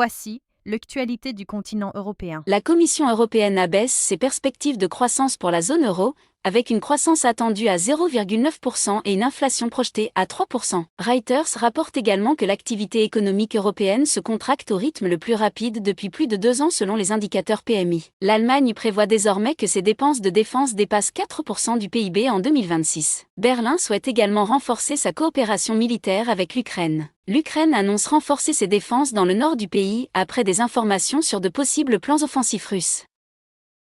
Voici l'actualité du continent européen. La Commission européenne abaisse ses perspectives de croissance pour la zone euro, avec une croissance attendue à 0,9% et une inflation projetée à 3%. Reuters rapporte également que l'activité économique européenne se contracte au rythme le plus rapide depuis plus de 2 ans selon les indicateurs PMI. L'Allemagne prévoit désormais que ses dépenses de défense dépassent 4% du PIB en 2026. Berlin souhaite également renforcer sa coopération militaire avec l'Ukraine. L'Ukraine annonce renforcer ses défenses dans le nord du pays après des informations sur de possibles plans offensifs russes.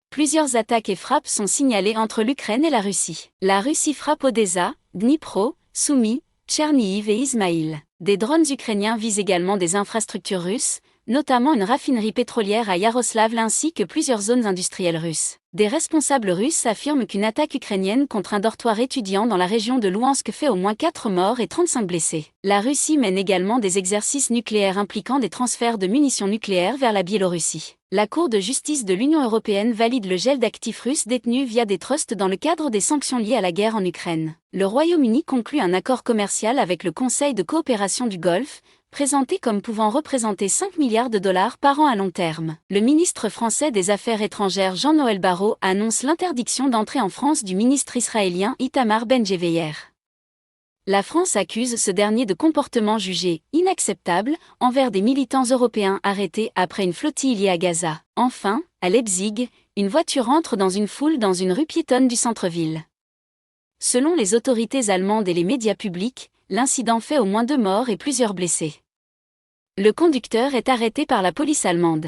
Plusieurs attaques et frappes sont signalées entre l'Ukraine et la Russie. La Russie frappe Odessa, Dnipro, Soumy, Tchernihiv et Ismaïl. Des drones ukrainiens visent également des infrastructures russes, notamment une raffinerie pétrolière à Yaroslavl ainsi que plusieurs zones industrielles russes. Des responsables russes affirment qu'une attaque ukrainienne contre un dortoir étudiant dans la région de Louhansk fait au moins 4 morts et 35 blessés. La Russie mène également des exercices nucléaires impliquant des transferts de munitions nucléaires vers la Biélorussie. La Cour de justice de l'Union européenne valide le gel d'actifs russes détenus via des trusts dans le cadre des sanctions liées à la guerre en Ukraine. Le Royaume-Uni conclut un accord commercial avec le Conseil de coopération du Golfe, présenté comme pouvant représenter 5 milliards de dollars par an à long terme. Le ministre français des Affaires étrangères Jean-Noël Barrot annonce l'interdiction d'entrée en France du ministre israélien Itamar Ben-Gvir. La France accuse ce dernier de comportements jugés inacceptables envers des militants européens arrêtés après une flottille liée à Gaza. Enfin, à Leipzig, une voiture entre dans une foule dans une rue piétonne du centre-ville. Selon les autorités allemandes et les médias publics, l'incident fait au moins 2 morts et plusieurs blessés. Le conducteur est arrêté par la police allemande.